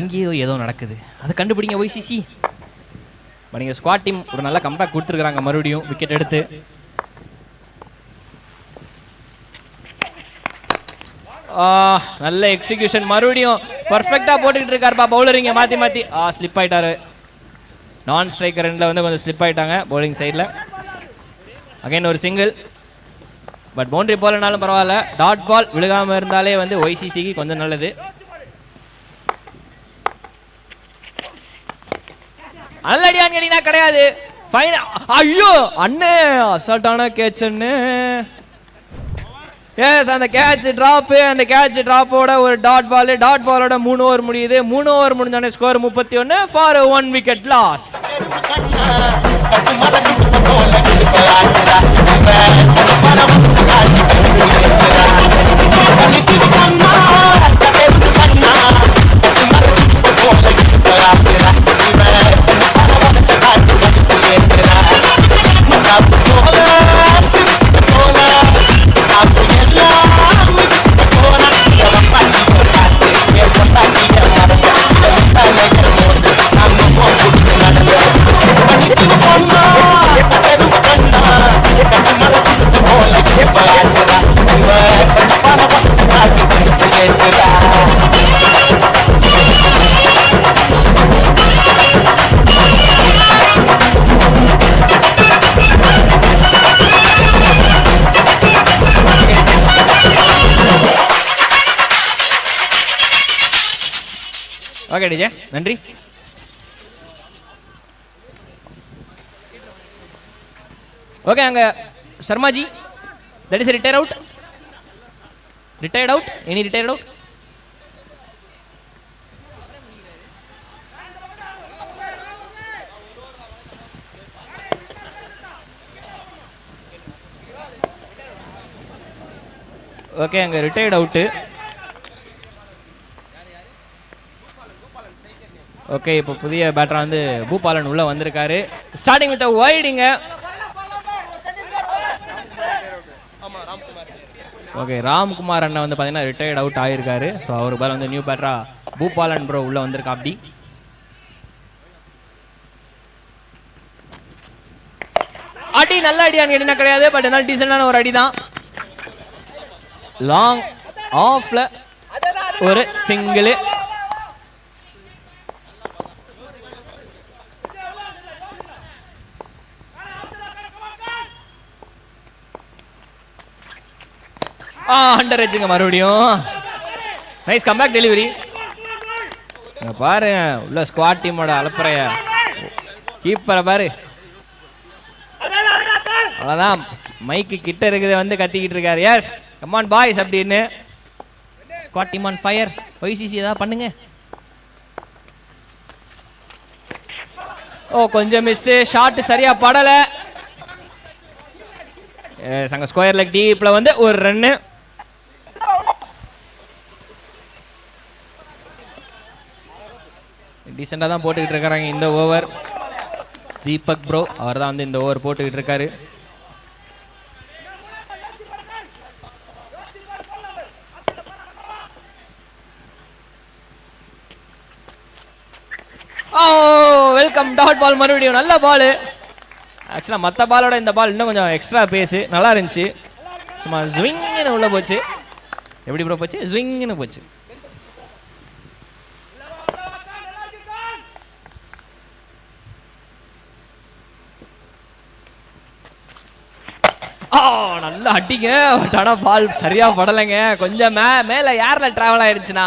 எங்கேயோ ஏதோ நடக்குது, அதை கண்டுபிடிங்க ஒய்சிசி. நீங்கள் ஸ்குவாட் டீம் ஒரு நல்ல கம்பேக் கொடுத்துருக்குறாங்க மறுபடியும் விக்கெட் எடுத்து. நல்ல எக்ஸிகியூஷன், மறுபடியும் பர்ஃபெக்டாக போட்டுக்கிட்டு இருக்காருப்பா பவுலரிங்க மாற்றி மாற்றி. ஸ்லிப் ஆகிட்டாரு. நான் ஸ்ட்ரைக்கர் ரெண்டில் வந்து கொஞ்சம் ஸ்லிப் ஆகிட்டாங்க பவுலிங் சைடில். அகைன் ஒரு சிங்கிள், பட் பவுண்டரி போலனாலும் பரவாயில்ல. டாட் பால் விழுகாமல் இருந்தாலே வந்து ஒய்சிசிக்கு கொஞ்சம் நல்லது. நல்லடியான்னு கேட்டீங்கன்னா கிடையாது. ஐயோ அண்ணே அசால்ட்டான கேட்ச் அண்ணே. எஸ் அந்த கேட்ச் டிராப்பு, அந்த கேட்ச் டிராப்போட ஒரு டாட் பாலோட 3 ஓவர் முடியுது. 3 ஓவர் முடிஞ்சோடனே score 31 for 1 wicket loss. Okay DJ நன்றி. ஓகே அங்க Sharmaji that is retire out. Retired out, any retired out? Okay அங்க ரிட்டையர்ட் அவுட்டு. ஓகே இப்போ புதிய பேட்டரா வந்து பூபாலன் உள்ள வந்திருக்காரு. ஸ்டார்டிங் வித் வைடிங்க. ஓகே ராம்குமார் அண்ணன் வந்து பார்த்தீங்கன்னா ரிட்டையர்ட் அவுட் ஆகிருக்காரு. ஸோ அவருக்கு பதில் வந்து நியூ பேட்டரா பூபாலன் ப்ரோ உள்ள வந்திருக்கா. அப்படி அடி நல்ல அடியான்னு கேட்டீங்கன்னா கிடையாது, பட் என்ன டீசெண்டான ஒரு அடி தான். லாங் ஆஃப்ல ஒரு சிங்கிள். அண்டர் ஏஜுங்க மறுபடியும். Nice comeback delivery. பாரு உள்ள ஸ்குவாட் டீமோட அலப்பறைய. கீப்பரை பாரு, அவ்வளோதான் மைக்கு கிட்ட இருக்குது வந்து கத்திக்கிட்டு இருக்காரு. எஸ் கமான் பாய்ஸ் அப்படின்னு. Squad team on fire. YCC ஏதாவது பண்ணுங்க. ஓ கொஞ்சம் மிஸ், ஷாட் சரியா படல. சங்க ஸ்கொயர் லெக் டீப்ல வந்து ஒரு ரன்னு. டீசெண்டாக தான் போட்டுக்கிட்டு இருக்காங்க இந்த ஓவர். தீபக் ப்ரோ அவர் தான் வந்து இந்த ஓவர் போட்டுக்கிட்டு இருக்காரு. வெல்கம் டாட் பால் மறுபடியும் நல்ல பால். ஆக்சுவலாக மற்ற பாலோட இந்த பால் இன்னும் கொஞ்சம் எக்ஸ்ட்ரா பேஸு நல்லா இருந்துச்சு. சும்மா ஸ்விங்னு உள்ள போச்சு. எப்படி ப்ரோ போச்சு? ஸ்விங்னு போச்சு. நல்லா அடிங்க, பட் ஆனால் பால் சரியா படலைங்க. கொஞ்சம் மேலே ஏர்ல டிராவல் ஆயிடுச்சுன்னா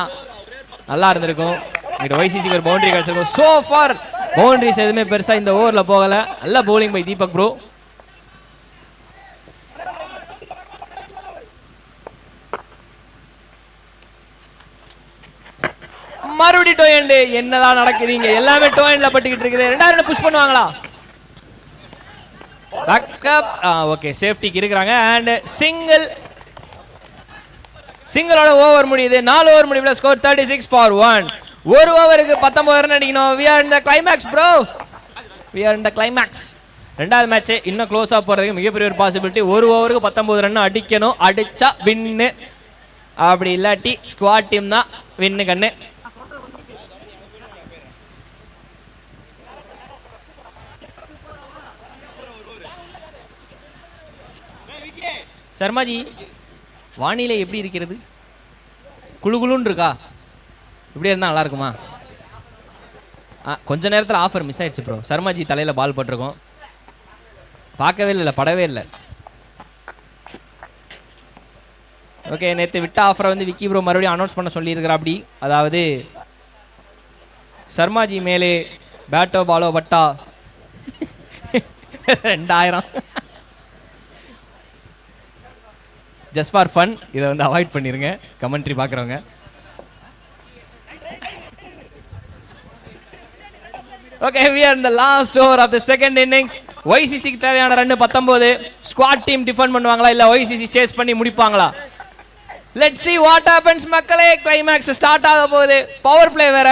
நல்லா இருந்திருக்கும். இங்கிட்ட ஒய்சிசிக்கு ஒரு பவுண்டரி கிடைச்சிருக்கும். சோ ஃபார் பவுண்டரிஸ் எதுவுமே பெருசா இந்த ஓவரில் போகல. நல்ல பவுலிங் பை தீபக் ப்ரோ. மறுபடியும் டோ எண்ட். என்னதான் நடக்குதுங்க, எல்லாமே டோ எண்ட்ல பட்டுக்கிட்டு இருக்குது. 2 புஷ் பண்ணுவாங்களா? பேக்கப். ஓகே, சேஃப்டிக்கு இருக்கிறாங்க. அண்ட் சிங்கிளோட ஓவர் முடியுது. 4 ஓவர் முடிவுல ஸ்கோர் 36 for 1. ஒரு ஓவருக்கு 19 ரன் அடிக்கணும். we are in the climax bro, we are in the climax. ரெண்டாவது மேட்ச் இன்னும் க்ளோஸா போறதுக்கு மிகப்பெரிய ஒரு பாசிபிலிட்டி. ஒரு ஓவருக்கு 19 ரன் அடிக்கணும். அடிச்சா வின்னு, அப்படி இல்லாட்டி ஸ்குவாட் டீம் தான் வின்னு கண்ணு. சர்மாஜி, வானிலை எப்படி இருக்கிறது? குளுகுளுன்னு இருக்கா? இப்படி இருந்தால் நல்லா இருக்குமா? கொஞ்ச நேரத்தில் ஆஃபர் மிஸ் ஆயிடுச்சு ப்ரோ. சர்மாஜி தலையில் பால் போட்டிருக்கோம், பார்க்கவே இல்லை, படவே இல்லை. ஓகே, நேற்று விட்ட ஆஃபரை வந்து விக்கி ப்ரோ மறுபடியும் அனௌன்ஸ் பண்ண சொல்லியிருக்கிறா. அப்படி அதாவது சர்மாஜி மேலே பேட்டோ பாலோ பட்டா 2000 ஜஸ்ட் ஃபார் ஃபன். இதை வந்து அவாய்ட் பண்ணிருங்க கமெண்ட்ரி பார்க்குறவங்க. Okay, we are in the last over of the second innings. YCC க்கு தேவையான ரன் 19. ஸ்குவாட் டீம் டிஃபெண்ட் பண்ணுவாங்களா இல்ல YCC சேஸ் பண்ணி முடிப்பாங்களா? லெட்ஸ் see what happens மக்களே. கிளைமாக்ஸ் ஸ்டார்ட் ஆக போகுது. பவர் பிளே வேற.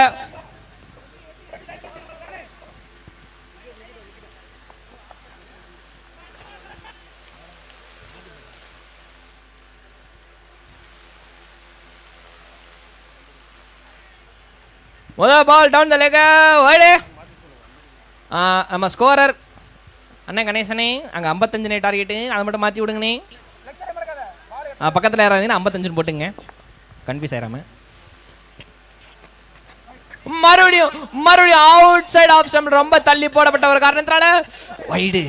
முதல் பால் டவுன் த லெக் வைடு. நம்ம ஸ்கோரர் அண்ணே கணேசனே, அங்கே 55 டார்கெட்டு, அதை மட்டும் மாற்றி விடுங்கண்ணே. பக்கத்தில் யாராவது 55 போட்டுங்க, கன்ஃபியூஸ் ஆயிராம. மறுபடியும் அவுட் சைட் ஆஃப் ஸ்டம்ப், ரொம்ப தள்ளி போடப்பட்ட ஒரு காரணத்தினால வைடு.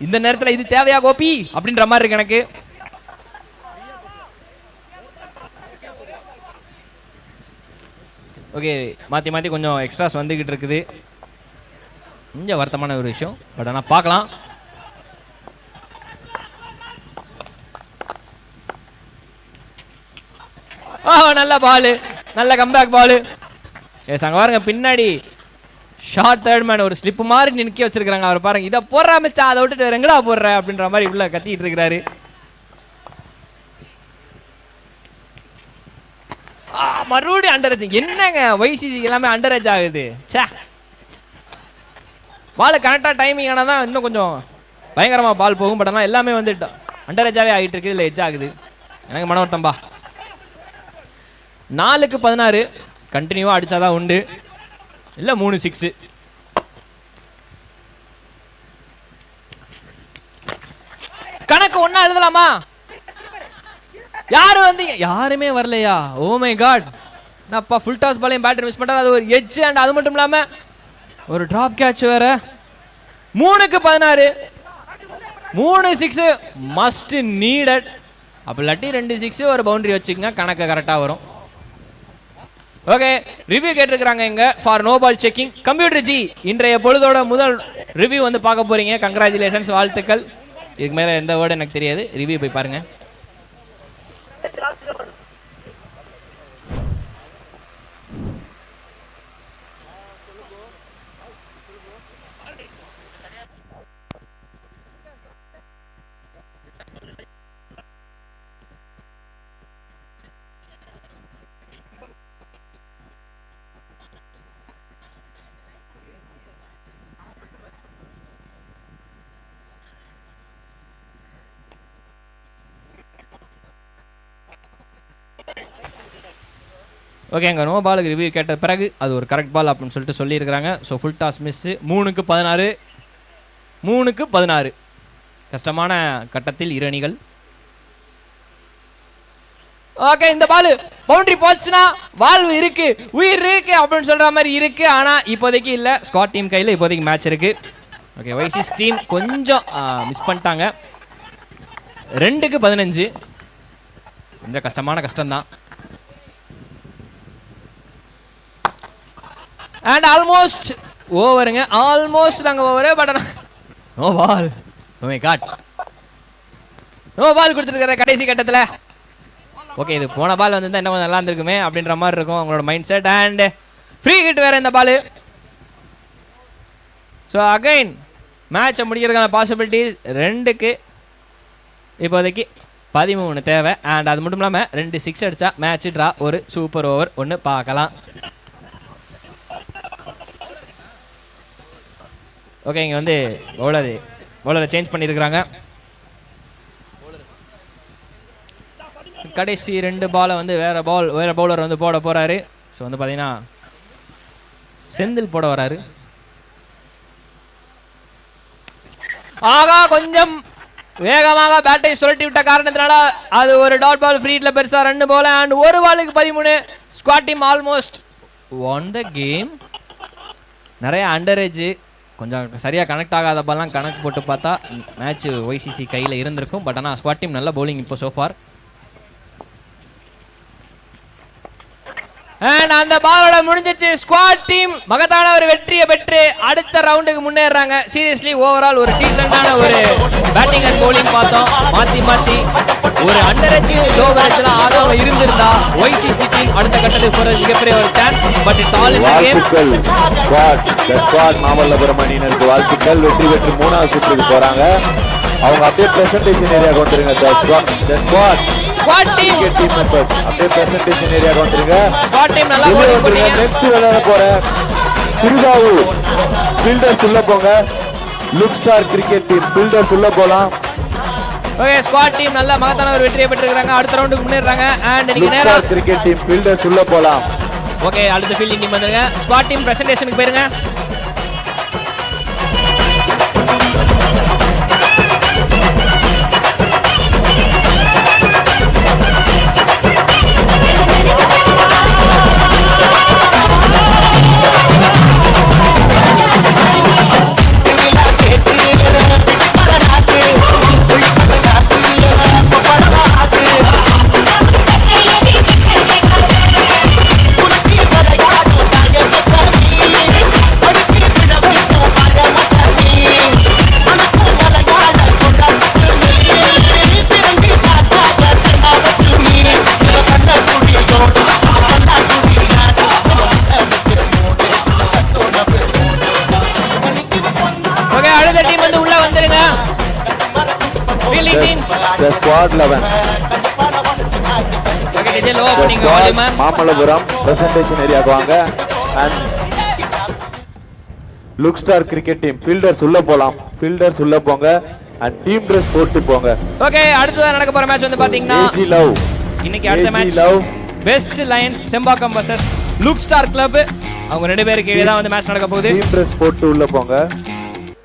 இந்த நேரத்தில் இது தேவையா கோபி அப்படின்ற மாதிரி இருக்கு எனக்கு. ஓகே, மாற்றி கொஞ்சம் எக்ஸ்ட்ராஸ் வந்துக்கிட்டு இருக்குது. கொஞ்சம் வருத்தமான ஒரு விஷயம், பட் ஆனால் பார்க்கலாம். நல்ல பாலு, நல்ல கம்பேக் பாலு. எஸ், அங்கே பாருங்க பின்னாடி ஷார்ட் தேர்ட் மேன் ஒரு ஸ்லிப் மாதிரி நிற்க வச்சிருக்காங்க. அவர் பாருங்க, இதை போடுறா மச்சா, அதை விட்டுட்டு ரெங்கடா போடுற அப்படின்ற மாதிரி உள்ள கத்திட்டு இருக்கிறாரு. மறுபடியும் அண்டர் ஏஜ். என்னங்க YCC எல்லாமே அண்டர் ஏஜ் ஆகுது. சே, பால் கரெக்டாக டைமிங் ஆனால் தான் இன்னும் கொஞ்சம் பயங்கரமாக பால் போகும். பட் ஆனால் எல்லாமே வந்து அண்டர் ஏஜாகவே ஆகிட்டு இருக்குது. இல்லை எஜ் ஆகுது. எனக்கு மன வருத்தம்பா. 4க்கு 16 கண்டினியூவாக அடித்தாதான் உண்டு, இல்லை 3 6. கணக்கு ஒன்றா எழுதலாமா? யாரும் வந்து யாருமே வரலையா? ஓ மை காட், நான்ப்பா ஃபுல் டாஸ் பாலையும் பேட்டர் மிஸ் பண்ணுறேன். அது ஒரு எட்ஜ். அண்ட் அது மட்டும் இல்லாமல் ஒரு ட்ராப் கேட்ச் வேற. 3க்கு 16, 3 6 மஸ்ட் நீடட். அப்போ இல்லாட்டி 2 6 ஒரு பவுண்டரி வச்சுக்கோங்க, கணக்கு கரெக்டாக வரும். ஓகே, ரிவ்யூ கேட்டிருக்கிறாங்க இங்க for no ball checking. Computer ji, இன்றைய பொழுதோட முதல் ரிவ்யூ வந்து பார்க்க போறீங்க. கங்க்ராச்சுலேஷன்ஸ், வாழ்த்துக்கள். இதுக்கு மேலே எந்த வேர்டு எனக்கு தெரியாது, ரிவ்யூ போய் பாருங்க. ஓகே, அங்கே நோ பாலுக்கு ரிவ்யூ கேட்ட பிறகு அது ஒரு கரெக்ட் பால் அப்படின்னு சொல்லிட்டு சொல்லியிருக்கிறாங்க. So full toss miss. 3க்கு 16 கஷ்டமான கட்டத்தில் 2 அணிகள். ஓகே, இந்த பால் பவுண்டரி போச்சுன்னா வாழ்வு இருக்கு, உயிர் இருக்கு அப்படின்னு சொல்ற மாதிரி இருக்கு. ஆனால் இப்போதைக்கு இல்லை, ஸ்குவாட் டீம் கையில் இப்போதைக்கு மேட்ச் இருக்கு. ஓகே, YCC டீம் கொஞ்சம் மிஸ் பண்ணிட்டாங்க. 2க்கு 15 கொஞ்சம் கஷ்டம்தான். அண்ட் ஆல்மோஸ்ட் ஓவருங்க, ஆல்மோஸ்ட் தாங்க over. But no ball. Oh my god, no ball கொடுத்துருக்கிற கடைசி கட்டத்தில். ஓகே, இது போன பால் வந்து இன்னும் கொஞ்சம் நல்லா இருந்திருக்குமே அப்படின்ற மாதிரி இருக்கும் அவங்களோட mind set. And free hit வேற இந்த பால். ஸோ அகைன் மேட்சை முடிக்கிறதுக்கான பாசிபிலிட்டிஸ் 2க்கு இப்போதைக்கு 13 தேவை. அண்ட் அது மட்டும் இல்லாமல் 2 6 அடித்தா மேட்ச் ட்ரா. ஒரு சூப்பர் ஓவர் ஒன்று பார்க்கலாம். ஓகே, இங்கே வந்து பவுலரை சேஞ்ச் பண்ணியிருக்கிறாங்க. கடைசி 2 பாலை வந்து வேறு பவுலர் வந்து போட போகிறாரு. ஸோ வந்து பார்த்தீங்கன்னா செந்தில் போட வராரு. ஆகா, கொஞ்சம் வேகமாக பேட்டை சுழட்டி விட்ட காரணத்தினால அது ஒரு டாட் பால். ஃப்ரீட்ல பெருசா 2 பால் அண்ட் 1 பாலுக்கு 13. Squad team almost one the game. நிறைய அண்டரேஜ், கொஞ்சம் சரியாக கனெக்ட் ஆகாத பால்லாம் கணக்கு போட்டு பார்த்தா மேட்ச் ஒய்சிசி கையில் இருந்திருக்கும். பட் ஆனால் ஸ்குவாட் டீம் நல்ல பவுலிங் இப்போ சோஃபார். அண்ட் அந்த பாலோட முடிஞ்சிச்சு. ஸ்குவாட் டீம் மகத்தான ஒரு வெற்றியை பெற்று அடுத்த ரவுண்டுக்கு முன்னேறாங்க. சீரியஸ்லி ஓவரால் ஒரு டீசென்டான ஒரு பேட்டிங் அண்ட் பவுலிங் பார்த்தோம். மாத்தி ஒரு அண்டரேஜ் லோவரேஜ்லாம் ஆகாம இருந்திருந்தா ஒய்சிசி டீம் அடுத்த கட்டத்துக்கு போறது மிகப்பெரிய ஒரு chance. But it's all in the game. Squad Mamallapuram அணியினருக்கு வாழ்த்துக்கள். வெற்றி பெற்று 3வது சுற்றுக்கு போறாங்க. அவங்க அப்படியே பிரசன்டேஷன் ஏரியாக்கு வந்துருங்க. ஸ்குவாட் டீம் மெம்பர்ஸ் அப்படியே பிரசன்டேஷன் ஏரியாக்கு வந்துருங்க. ஸ்குவாட் டீம் நல்லா பவுலிங் பண்ணீங்க. நெக்ஸ்ட் விளையாட போற திருவாவூர் ஃபீல்டர்ஸ் உள்ள போங்க. Look star cricket team fielders உள்ள போலாம். ஓகே, ஸ்குவாட் டீம் நல்ல மகத்தான ஒரு வெற்றியை பெற்றிருக்காங்க. அடுத்த ரவுண்டுக்கு முன்னேறாங்க. அண்ட் நீங்க நேரா கிரிக்கெட் டீம் ஃபீல்டர்ஸ் உள்ள போலாம். ஓகே, அடுத்த ஃபீல்டிங் டீம் வந்துருங்க. ஸ்குவாட் டீம் பிரசன்டேஷனுக்கு போயிருங்க. மாமல்லபுரம் பிரசன்டேஷன் ஏரியாக்கு வாங்க. And look star cricket team fielders உள்ள போலாம். ஃபீல்டர்ஸ் உள்ள போங்க அண்ட் டீம் ட்ரெஸ் போட்டு போங்க. ஓகே, அடுத்ததா நடக்க போற மேட்ச் வந்து பாத்தீங்கன்னா இன்னைக்கு அடுத்த match best lines Sembakkam vs look star club. அவங்க 2 பேருக்கு இடையே தான் வந்து மேட்ச் நடக்க போகுது. டீம் ட்ரெஸ் போட்டு உள்ள போங்க.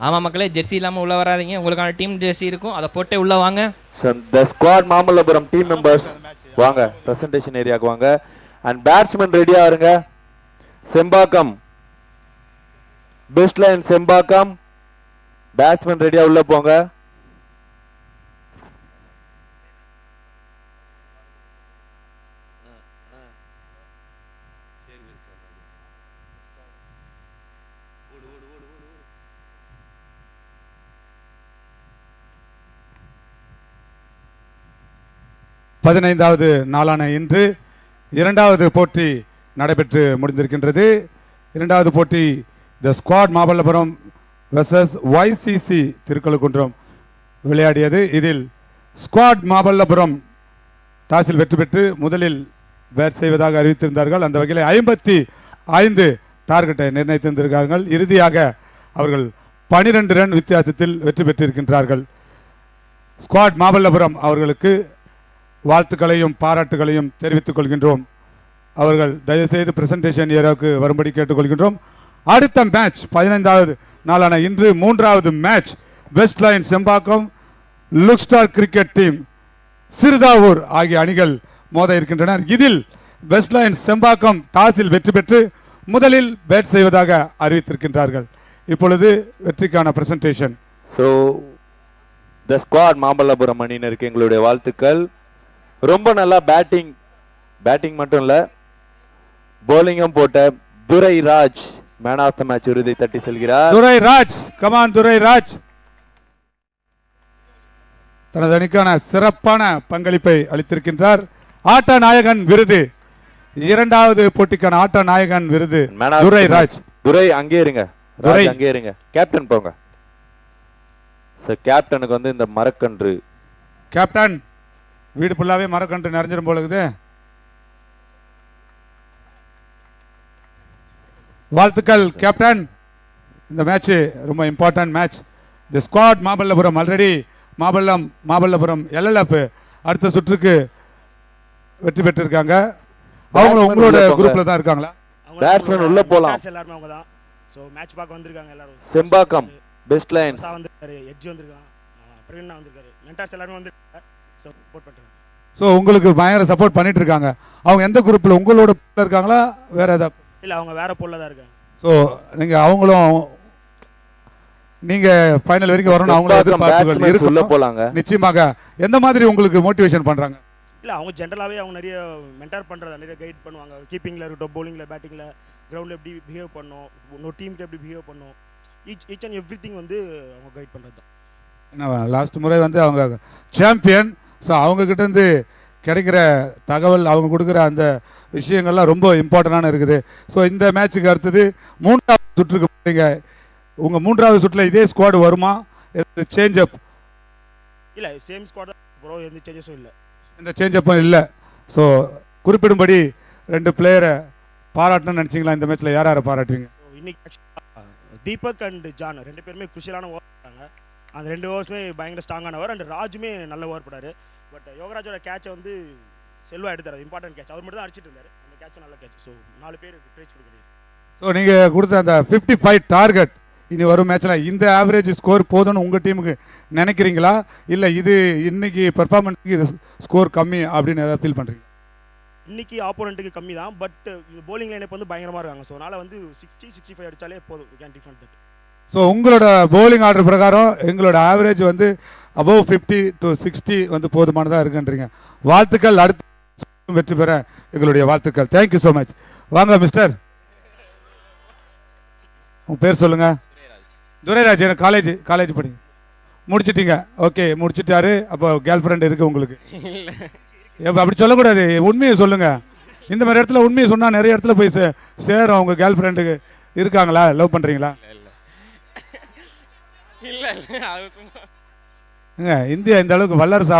ஆமா மக்களே, ஜெர்சி இல்லாம உள்ள வராதீங்க. உங்களுக்கான டீம் ஜெர்சி இருக்கும், அதை போட்டே உள்ள வாங்க. The squad Mamallapuram team members வாங்க, பிரசன்டேஷன் ஏரியாக்கு வாங்க. அண்ட் பேட்ஸ்மேன் ரெடியா இருங்க. Sembakkam best line Sembakkam batsman ரெடியா உள்ள போங்க. பதினைந்தாவது நாளான இன்று 2வது போட்டி நடைபெற்று முடிந்திருக்கின்றது. 2வது போட்டி the squad Mamallapuram versus YCC Thirukazhukundram விளையாடியது. இதில் ஸ்குவாட் மாமல்லபுரம் டாஸில் வெற்றி பெற்று முதலில் பேட் செய்வதாக அறிவித்திருந்தார்கள். அந்த வகையில் 55 டார்கெட்டை நிர்ணயித்திருந்தார்கள். இறுதியாக அவர்கள் 12 ரன் வித்தியாசத்தில் வெற்றி பெற்றிருக்கின்றார்கள். ஸ்குவாட் மாமல்லபுரம் அவர்களுக்கு வாழ்த்துக்களையும் பாராட்டுகளையும் தெரிவித்துக் கொள்கின்றோம். அவர்கள் தயவுசெய்து பிரசன்டேஷன் ஏரியாவுக்கு வரும்படி கேட்டுக்கொள்கின்றோம். அடுத்த மேட்ச் 15வது நாளான இன்று 3வது match best line Sembakkam look star cricket team Siruthavur ஆகிய அணிகள் மோத இருக்கின்றனர். இதில் பெஸ்ட் லைன் செம்பாக்கம் டாஸில் வெற்றி பெற்று முதலில் பேட் செய்வதாக அறிவித்திருக்கின்றார்கள். இப்பொழுது வெற்றிக்கான presentation. So the squad Mamallapuram அணியினருக்கு எங்களுடைய வாழ்த்துக்கள். ரொம்ப நல்லா பேட்டிங் மட்டும் இல்ல, போலிங்கும் போட்ட Durai Raj man of the match விருதை தட்டி செல்கிறார். துரை ராஜ், கமான் துரை ராஜ். தனது அணிக்கான சிறப்பான பங்களிப்பை அளித்திருக்கின்றார். ஆட்ட நாயகன் விருது இரண்டாவது போட்டிக்கான ஆட்ட நாயகன் விருது Man of Durai the Raj. துரை அங்கே இருங்க. துரை. ராஜ் அங்கே இருங்க. கேப்டன் போங்க. சார் கேப்டனுக்கு வந்து இந்த மரக்கன்று. கேப்டன் வீடு ஃபுல்லாவே மரக்கன்று நிறைஞ்சிரும் போல இருக்குது. வாழ்த்துக்கள் கேப்டன். இந்த மேட்ச் ரொம்ப important match. The squad Mamallapuram already Mamallapuram LLF அடுத்த சுற்றுக்கு வெற்றி பெற்றிருக்காங்க. அவங்க உங்களோட குரூப்ல தான் இருக்காங்களா? பேட்ஸ்மேன் உள்ள போலாம். எல்லாரும் அவங்க தான். சோ மேட்ச் பார்க்க வந்திருக்காங்க எல்லாரும். செம்பாக்கம் பெஸ்ட் லைன்ஸ் வந்திருக்காரு, எட்ஜ் வந்திருக்கான், பிரவீன் வந்திருக்காரு, மென்டார்ஸ் எல்லாரும் வந்திருக்காங்க. சப்போர்ட் பண்றாங்க. ஸோ உங்களுக்கு பயங்கர சப்போர்ட் பண்ணிட்டு இருக்காங்க. அவங்க எந்த குரூப்ல உங்களோட இருக்காங்களா வேற ஏதாவது? இல்ல அவங்க வேற போல்ல தான் இருக்காங்க. ஸோ நீங்க ஃபைனல் வரைக்கும் வரணும் அவங்கள எதிர்பார்ப்புகள் இருக்கு. உள்ள போலாங்க. நிச்சயமாக. எந்த மாதிரி உங்களுக்கு மோட்டிவேஷன் பண்றாங்க? இல்ல அவங்க ஜெனரலாவே அவங்க நிறைய மென்டார் பண்றத நிறைய கைட் பண்ணுவாங்க. கீப்பிங்ல இருக்கட்டும், பவுலிங்ல, பேட்டிங்ல, கிரவுண்ட்ல எப்படி பிஹேவ் பண்ணனும், ஒரு டீமுக்கு எப்படி பிஹேவ் பண்ணனும், ஈச் அண்ட் எவ்ரிதிங் வந்து அவங்க கைட் பண்றது தான். என்ன லாஸ்ட் முறை வந்து அவங்க சாம்பியன். ஸோ அவங்க கிட்ட இருந்து கிடைக்கிற தகவல், அவங்க கொடுக்குற அந்த விஷயங்கள்லாம் ரொம்ப இம்பார்ட்டண்டான இருக்குது. ஸோ இந்த மேட்சுக்கு அடுத்தது மூன்றாவது சுற்றுக்கு போறீங்க. உங்க மூன்றாவது சுற்றுல இதே ஸ்குவாட் வருமா? சேஞ்ச் அப்? இல்ல சேம் ஸ்குவாட் தான் ப்ரோ, எந்த சேஞ்சஸும் இல்ல. இந்த சேஞ்ச் அப்பும் இல்லை. ஸோ குறிப்பிடும்படி 2 பிளேயரை பாராட்டணும்னு நினச்சிங்களா? இந்த மேட்ச்சில் யார் யாரை பாராட்டுவீங்க? இன்னைக்கு தீபக் அண்ட் ஜான் 2 பேருமே குஷியலான ஓவர் போட்டாங்க. அந்த 2 ஓவர்ஸுமே பயங்கர ஸ்ட்ராங்கான ஓவர். அண்ட் ராஜுமே நல்ல ஓவர் போட்டாரு. பட் யோகராஜோட கேட்சை வந்து செல்வா எடுத்தார். இம்பார்ட்டன்ட் கேட்ச் அவர் மட்டும் தான் அடிச்சிட்டு இருந்தார். அந்த கேட்சும் நல்ல கேட்ச். ஸோ 4 பேர் பிரைஸ் கொடுக்குறீங்க. ஸோ நீங்கள் கொடுத்த அந்த 55 டார்கெட் இனி வரும் மேட்ச்சில் இந்த ஆவரேஜ் ஸ்கோர் போதும்னு உங்கள் டீமுக்கு நினைக்கிறீங்களா? இல்லை இது இன்னைக்கு பெர்ஃபார்மன்ஸுக்கு இது ஸ்கோர் கம்மி அப்படின்னு ஏதாவது ஃபீல் பண்ணுறீங்க? இன்னைக்கு ஆப்போனண்ட்டுக்கு கம்மி தான். பட் போலிங் லைன் வந்து பயங்கரமாக இருக்காங்க. ஸோ அதனால் வந்து 60-65 அடித்தாலே போதும். We can defend that. So உங்களோட பவுலிங் ஆர்டர் பிரகாரம் எங்களோட ஆவரேஜ் வந்து அபவ் 50 to 60 வந்து போதுமானதாக இருக்குன்றீங்க. வாழ்த்துக்கள். அடுத்த வெற்றி பெற எங்களுடைய வாழ்த்துக்கள். Thank you so much. வாங்க மிஸ்டர், உங்கள் பேர் சொல்லுங்க. துரைராஜ். எனக்கு காலேஜ் படிங்க. முடிச்சிட்டீங்க? ஓகே, முடிச்சிட்டாரு. அப்போ கேர்ள் ஃப்ரெண்ட் இருக்கு உங்களுக்கு? அப்படி சொல்லக்கூடாது, உண்மையை சொல்லுங்க. இந்த மாதிரி இடத்துல உண்மையை சொன்னால் நிறைய இடத்துல போய் சேரும். அவங்க கேர்ள் ஃப்ரெண்டுக்கு இருக்காங்களா? லவ் பண்ணுறீங்களா? இந்தியா இந்த அளவுக்கு வல்லரசு